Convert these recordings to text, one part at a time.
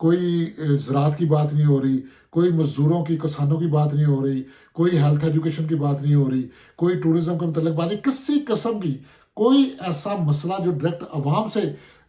کوئی زراعت کی بات نہیں ہو رہی، کوئی مزدوروں کی، کسانوں کی بات نہیں ہو رہی، کوئی ہیلتھ ایجوکیشن کی بات نہیں ہو رہی، کوئی ٹورزم کے متعلق بات نہیں، کسی قسم کی کوئی ایسا مسئلہ جو ڈائریکٹ عوام سے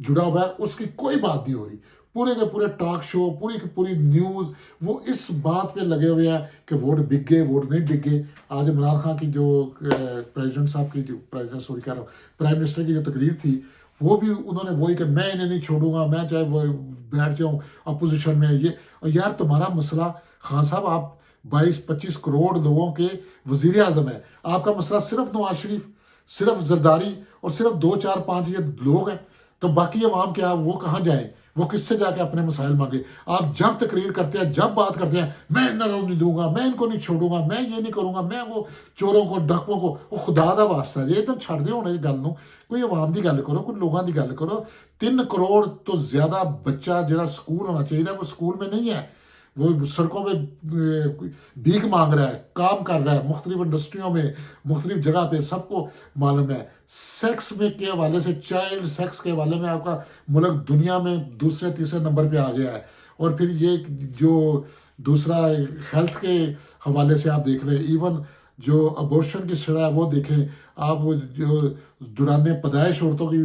جڑا ہوا ہے اس کی کوئی بات نہیں ہو رہی۔ پورے کے پورے ٹاک شو، پوری کی پوری نیوز وہ اس بات پہ لگے ہوئے ہیں کہ ووٹ بک گئے، ووٹ نہیں بک گئے۔ آج عمران خان کی جو پریزیڈنٹ صاحب کی جو پریزیڈنٹ سوری کہہ رہا ہوں پرائم منسٹر کی جو تقریر تھی، وہ بھی انہوں نے وہی کہ میں انہیں نہیں چھوڑوں گا، میں چاہے وہ بیٹھ جاؤں اپوزیشن میں یہ۔ اور یار تمہارا مسئلہ خان صاحب، آپ 22-25 کروڑ لوگوں کے وزیر اعظم ہیں، آپ کا مسئلہ صرف نواز شریف، صرف زرداری اور صرف 2-4-5 یہ لوگ ہیں، تو باقی عوام کیا، وہ کہاں جائیں؟ وہ کس سے جا کے اپنے مسائل مانگے؟ آپ جب تقریر کرتے ہیں، جب بات کرتے ہیں، میں نہ نہیں دوں گا، میں ان کو نہیں چھوڑوں گا، میں یہ نہیں کروں گا، میں وہ چوروں کو، ڈاکوؤں کو، وہ خدا دا واسطہ یہ تو چھڑ دے ہونے کی گل نو، کوئی عوام کی گل کرو، کوئی لوگوں کی گل کرو۔ 3 کروڑ تو زیادہ بچہ جہاں سکول ہونا چاہیے وہ سکول میں نہیں ہے، وہ سڑکوں پہ بھیک مانگ رہا ہے، کام کر رہا ہے، مختلف انڈسٹریوں میں، مختلف جگہ پہ، سب کو معلوم ہے۔ سیکس میں کے حوالے سے، چائلڈ سیکس کے حوالے میں آپ کا ملک دنیا میں دوسرے تیسرے نمبر پہ آ گیا ہے۔ اور پھر یہ جو دوسرا ہیلتھ کے حوالے سے آپ دیکھ لیں، ایون جو ابورشن کی شرح ہے وہ دیکھیں آپ، جو دوران پیدائش عورتوں کی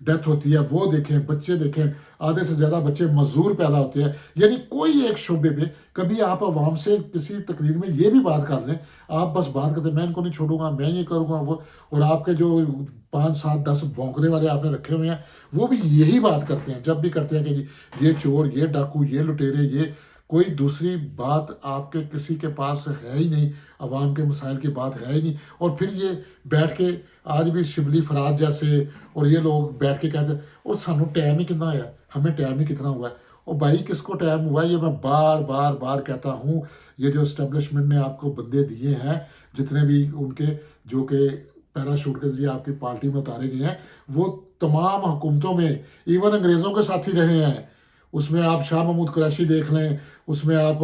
ڈیتھ ہوتی ہے وہ دیکھیں، بچے دیکھیں، آدھے سے زیادہ بچے مزدور پیدا ہوتے ہیں۔ یعنی کوئی ایک شعبے پہ کبھی آپ عوام سے کسی تقریر میں یہ بھی بات کر لیں، آپ بس بات کرتے ہیں میں ان کو نہیں چھوڑوں گا، میں یہ کروں گا وہ، اور آپ کے جو 5-7-10 بھونکنے والے آپ نے رکھے ہوئے ہیں وہ بھی یہی بات کرتے ہیں، جب بھی کرتے ہیں کہ جی یہ چور، یہ ڈاکو، یہ لٹیرے، یہ کوئی دوسری بات آپ کے کسی کے پاس ہے ہی نہیں، عوام کے مسائل کی بات ہے ہی نہیں۔ اور پھر یہ بیٹھ کے آج بھی شبلی فراد جیسے اور یہ لوگ بیٹھ کے کہتے ہیں اور سانو ٹائم ہی کتنا آیا، ہمیں ٹائم ہی کتنا ہوا ہے۔ اور بھائی کس کو ٹائم ہوا ہے، یہ میں بار بار بار کہتا ہوں، یہ جو اسٹیبلشمنٹ نے آپ کو بندے دیے ہیں، جتنے بھی ان کے جو کہ پیراشوٹ کے ذریعے آپ کی پارٹی میں اتارے گئے ہیں، وہ تمام حکومتوں میں ایون انگریزوں کے ساتھ ہی رہے ہیں۔ اس میں آپ شاہ محمود قریشی دیکھ لیں، اس میں آپ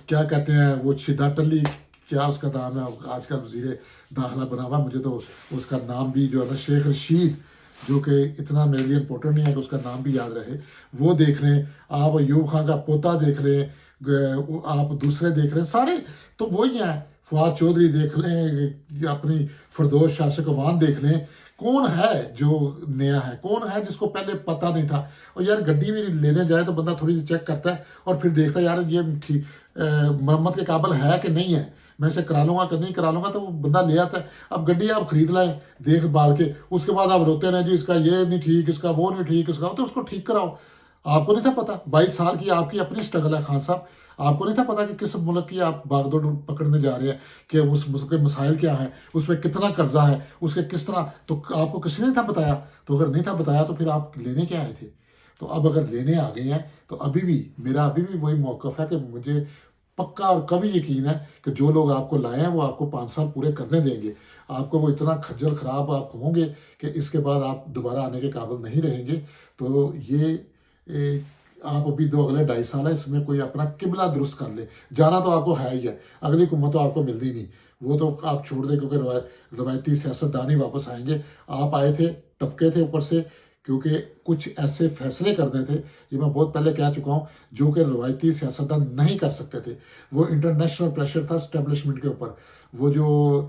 کیا کہتے ہیں وہ شدہ ٹلی، کیا اس کا نام ہے، آج کل وزیر داخلہ بنا ہوا، مجھے تو اس کا نام بھی جو ہے نا شیخ رشید، جو کہ اتنا میرے لیے امپورٹنٹ نہیں ہے کہ اس کا نام بھی یاد رہے، وہ دیکھ لیں آپ، ایوب خان کا پوتا دیکھ لیں، آپ دوسرے دیکھ لیں، سارے تو وہی ہیں، فواد چودھری دیکھ لیں، اپنی فردوس شاشق وان دیکھ لیں، کون ہے جو نیا ہے، کون ہے جس کو پہلے پتہ نہیں تھا۔ اور یار گڈی بھی لینے جائے تو بندہ تھوڑی سی چیک کرتا ہے اور پھر دیکھتا ہے یار یہ مرمت کے قابل ہے کہ نہیں ہے، میں اسے کرا لوں گا کہ نہیں کرا لوں گا، تو وہ بندہ لے آتا ہے۔ اب گڈی آپ خرید لائیں دیکھ بھال کے، اس کے بعد آپ روتے رہیں جی اس کا یہ نہیں ٹھیک، اس کا وہ نہیں ٹھیک، اس کا تو اس کو ٹھیک کراؤ۔ آپ کو نہیں تھا پتا، 22 سال کی آپ کی اپنی سٹرگل ہے خان صاحب، آپ کو نہیں تھا پتا کہ کس ملک کی آپ باغ دوڑ پکڑنے جا رہے ہیں، کہ اس ملک کے مسائل کیا ہیں، اس میں کتنا قرضہ ہے، اس کے کس طرح، تو آپ کو کسی نے تھا بتایا؟ تو اگر نہیں تھا بتایا تو پھر آپ لینے کیا آئے تھے؟ تو اب اگر لینے آ گئے ہیں تو ابھی بھی میرا ابھی بھی وہی موقف ہے کہ مجھے پکا اور کبھی یقین ہے کہ جو لوگ آپ کو لائے ہیں وہ آپ کو 5 سال پورے کرنے دیں گے۔ آپ کو وہ اتنا کھجل خراب آپ ہوں گے کہ اس کے بعد آپ دوبارہ آنے کے قابل نہیں رہیں گے۔ تو یہ آپ ابھی اگلے 2.5 سال ہے، اس میں کوئی اپنا قبلہ درست کر لے، جانا تو آپ کو ہے ہی ہے، اگلی حکومت تو آپ کو ملتی نہیں، وہ تو آپ چھوڑ دیں، کیونکہ روایتی سیاستدان ہی واپس آئیں گے۔ آپ آئے تھے، ٹپکے تھے اوپر سے، کیونکہ کچھ ایسے فیصلے کرنے تھے، یہ میں بہت پہلے کہہ چکا ہوں، جو کہ روایتی سیاستدان نہیں کر سکتے تھے۔ وہ انٹرنیشنل پریشر تھا اسٹیبلشمنٹ کے اوپر، وہ جو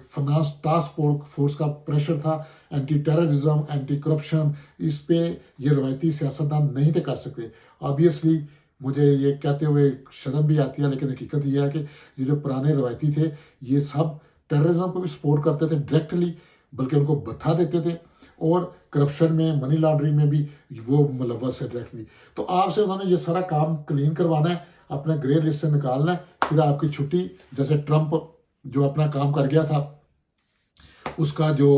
فنانس ٹاسک فورس کا پریشر تھا، اینٹی ٹیررزم، اینٹی کرپشن، اس پہ یہ روایتی سیاستدان نہیں تھے کر سکتے۔ آبویسلی مجھے یہ کہتے ہوئے شرم بھی آتی ہے، لیکن حقیقت یہ ہے کہ یہ جو پرانے روایتی تھے یہ سب ٹیررزم کو بھی سپورٹ کرتے تھے ڈائریکٹلی، بلکہ ان کو بتھا دیتے تھے، اور کرپشن میں، منی لانڈرنگ میں بھی وہ ملوث ہے ڈائریکٹلی۔ تو آپ سے انہوں نے یہ سارا کام کلین کروانا ہے، اپنے گرے لسٹ سے نکالنا ہے، پھر آپ کی چھٹی، جیسے ٹرمپ جو اپنا کام کر گیا تھا، اس کا جو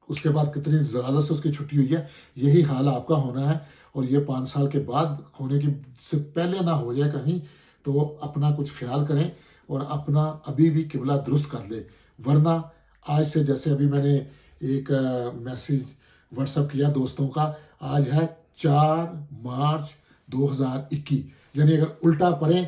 اس کے بعد کتنی ضلالت سے اس کی چھٹی ہوئی ہے، یہی حال آپ کا ہونا ہے۔ اور یہ 5 سال کے بعد ہونے کی سے پہلے نہ ہو جائے کہیں، تو اپنا کچھ خیال کریں اور اپنا ابھی بھی قبلہ درست کر لیں، ورنہ آج سے، جیسے ابھی میں نے ایک میسیج واٹس اپ کیا دوستوں کا، آج ہے 4 مارچ 2021، یعنی اگر الٹا پڑھیں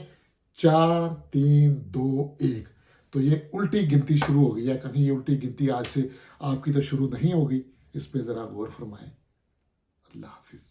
4 3 2 1، تو یہ الٹی گنتی شروع ہو گئی ہے، کہیں یہ الٹی گنتی آج سے آپ کی تو شروع نہیں ہوگی، اس پہ ذرا غور فرمائیں۔ اللہ حافظ۔